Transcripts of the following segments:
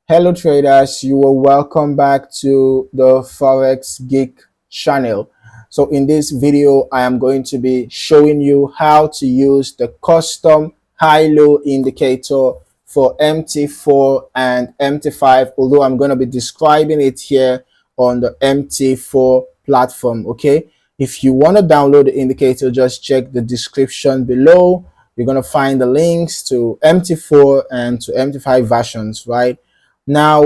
Hello traders, you are welcome back to the Forex Geek channel. So in this video, I am going to be showing you how to use the custom high-low indicator for MT4 and MT5, although I'm going to be describing it here on the MT4 platform, okay? If you want to download the indicator, just check the description below. You're going to find the links to MT4 and to MT5 versions, right? Now,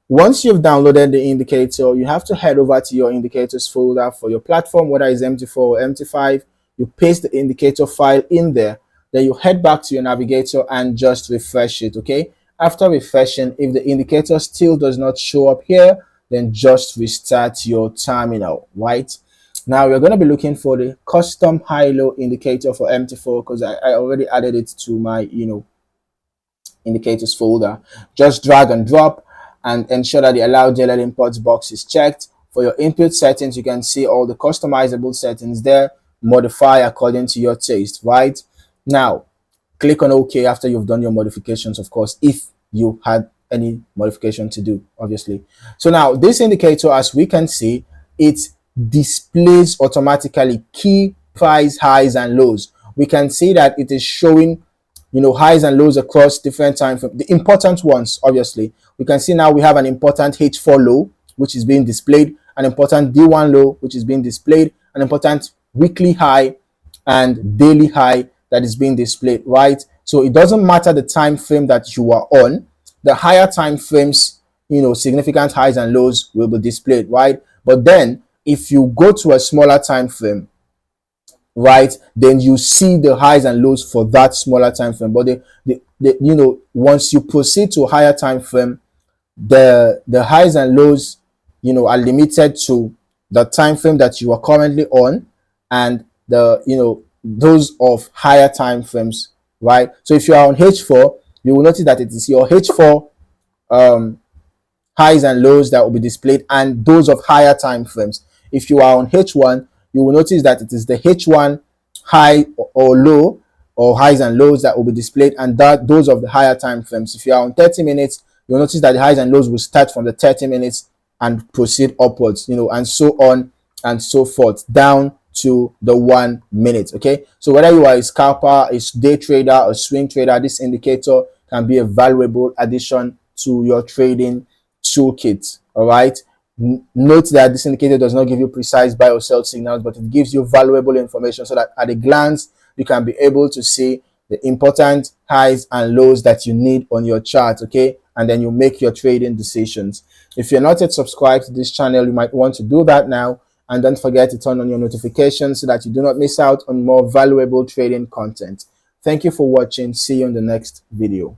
once you've downloaded the indicator, you have to head over to your indicators folder for your platform, whether it's MT4 or MT5. You paste the indicator file in there. Then you head back to your navigator and just refresh it, okay? After refreshing, if the indicator still does not show up here, then just restart your terminal, right? Now, we're going to be looking for the custom high-low indicator for MT4 because I already added it to my, indicators folder. Just drag and drop and ensure that the allow daily imports box is checked. For your input settings, you can see all the customizable settings there. Modify according to your taste, right? Now, click on OK after you've done your modifications, of course, if you had any modification to do, obviously. So now this indicator, as we can see, it displays automatically key price highs and lows. We can see that it is showing highs and lows across different time frames. The important ones, obviously, we can see now we have an important H4 low, which is being displayed, an important D1 low, which is being displayed, an important weekly high and daily high that is being displayed, right? So it doesn't matter the time frame that you are on. The higher time frames, significant highs and lows will be displayed, right? But then if you go to a smaller time frame, right, then you see the highs and lows for that smaller time frame. But once you proceed to a higher time frame, the highs and lows are limited to the time frame that you are currently on and the those of higher time frames, right? So if you are on H4, you will notice that it is your H4 highs and lows that will be displayed and those of higher time frames. If you are on H1, you will notice that it is the H1 high or low or highs and lows that will be displayed and that those of the higher time frames. If you are on 30 minutes, you'll notice that the highs and lows will start from the 30 minutes and proceed upwards, and so on and so forth down to the 1 minute. Okay, so whether you are a scalper, a day trader, a swing trader, this indicator can be a valuable addition to your trading toolkit. All right, note that this indicator does not give you precise buy or sell signals, but it gives you valuable information so that at a glance you can be able to see the important highs and lows that you need on your chart, okay? And then you make your trading decisions. If you're not yet subscribed to this channel, you might want to do that now, and don't forget to turn on your notifications so that you do not miss out on more valuable trading content. Thank you for watching. See you in the next video.